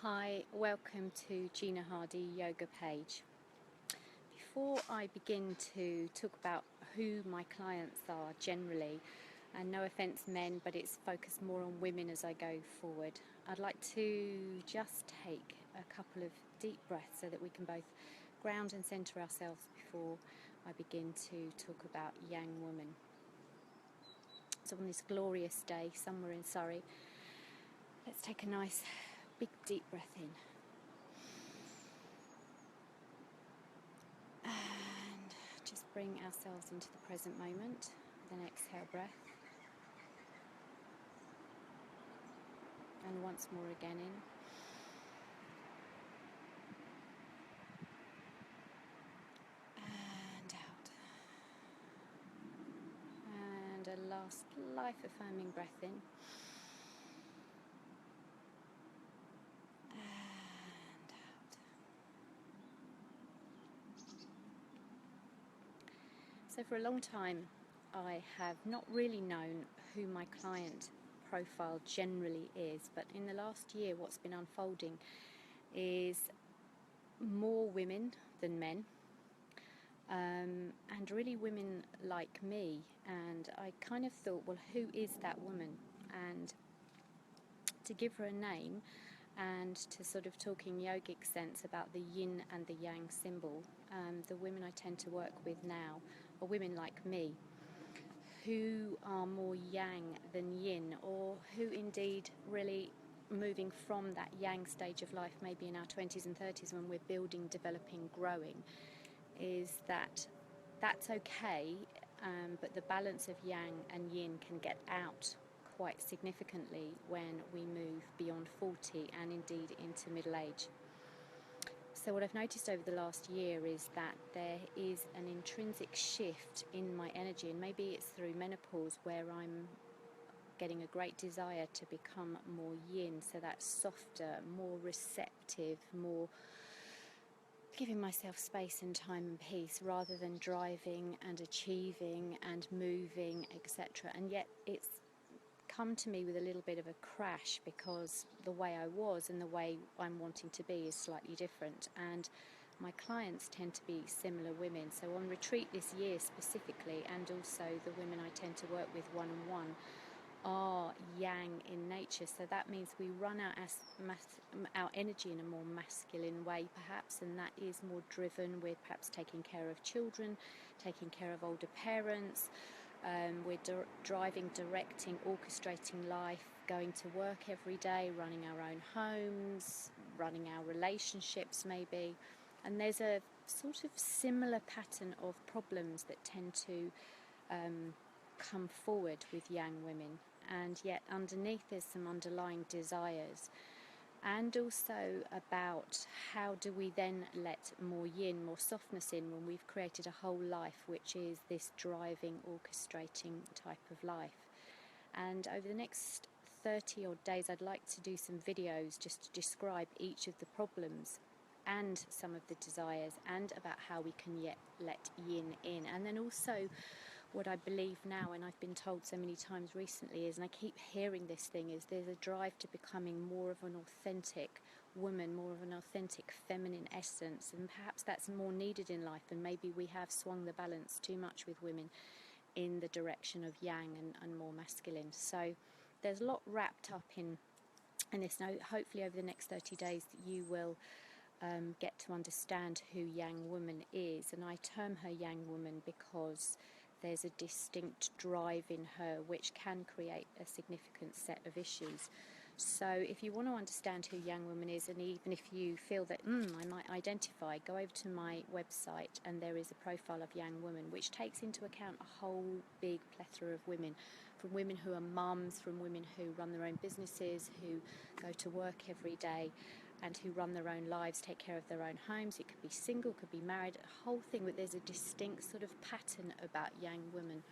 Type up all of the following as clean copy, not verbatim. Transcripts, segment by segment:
Hi, welcome to Gina Hardy yoga page. Before I begin to talk about who my clients are generally, and no offense men, but it's focused more on women as I go forward, I'd like to just take a couple of deep breaths so that we can both ground and center ourselves before I begin to talk about Yang woman. So on this glorious day somewhere in Surrey, let's take a nice big deep breath in. And just bring ourselves into the present moment with an exhale breath. And once more again in. And out. And a last life-affirming breath in. And out. So for a long time, I have not really known who my client profile generally is, but in the last year what's been unfolding is more women than men. And really women like me, and I kind of thought, well, who is that woman? And to give her a name and to sort of talk in yogic sense about the yin and the yang symbol, the women I tend to work with now are women like me who are more yang than yin, or who indeed really moving from that yang stage of life, maybe in our 20s and 30s when we're building, developing, growing, is that that's okay, but the balance of yang and yin can get out quite significantly when we move beyond 40 and indeed into middle age. So what I've noticed over the last year is that there is an intrinsic shift in my energy, and maybe it's through menopause where I'm getting a great desire to become more yin, so that's softer, more receptive, more giving myself space and time and peace rather than driving and achieving and moving, etc. And yet it's come to me with a little bit of a crash, because the way I was and the way I'm wanting to be is slightly different, and my clients tend to be similar women. So on retreat this year specifically, and also the women I tend to work with one-on-one, are yang in nature, so that means we run our energy in a more masculine way perhaps, and that is more driven with perhaps taking care of children, taking care of older parents. We're driving, directing, orchestrating life, going to work every day, running our own homes, running our relationships maybe, and there's a sort of similar pattern of problems that tend to come forward with yang women, and yet underneath there's some underlying desires, and also about how do we then let more yin, more softness in when we've created a whole life which is this driving, orchestrating type of life. And over the next 30 odd days I'd like to do some videos just to describe each of the problems and some of the desires, and about how we can yet let yin in. And then also what I believe now, and I've been told so many times recently, is, and I keep hearing this thing, is there's a drive to becoming more of an authentic woman, more of an authentic feminine essence, and perhaps that's more needed in life, and maybe we have swung the balance too much with women in the direction of yang and more masculine. So there's a lot wrapped up in this. Now hopefully over the next 30 days that you will get to understand who Yang woman is, and I term her Yang woman because there's a distinct drive in her which can create a significant set of issues. So if you want to understand who Yang woman is, and even if you feel that I might identify, go over to my website and there is a profile of Yang woman which takes into account a whole big plethora of women, from women who are mums, from women who run their own businesses, who go to work every day and who run their own lives, take care of their own homes. It could be single, could be married, a whole thing, but there's a distinct sort of pattern about Yang women.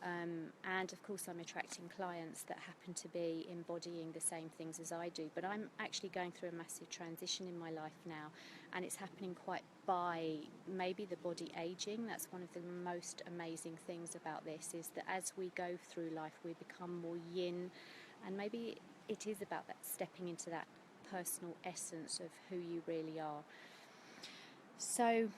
And of course I'm attracting clients that happen to be embodying the same things as I do, but I'm actually going through a massive transition in my life now, and it's happening quite by maybe the body aging. That's one of the most amazing things about this, is that as we go through life we become more yin, and maybe it is about that stepping into that personal essence of who you really are. So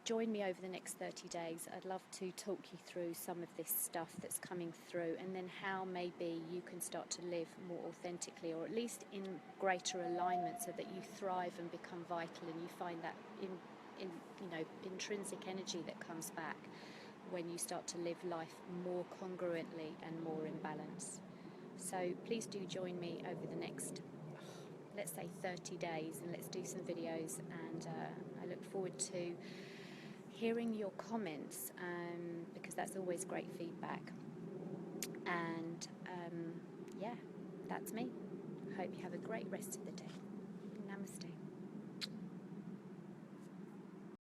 join me over the next 30 days. I'd love to talk you through some of this stuff that's coming through, and then how maybe you can start to live more authentically, or at least in greater alignment, so that you thrive and become vital, and you find that intrinsic energy that comes back when you start to live life more congruently and more in balance. So please do join me over the next, let's say, 30 days, and let's do some videos, and I look forward to hearing your comments, because that's always great feedback. And yeah, that's me. Hope you have a great rest of the day. Namaste.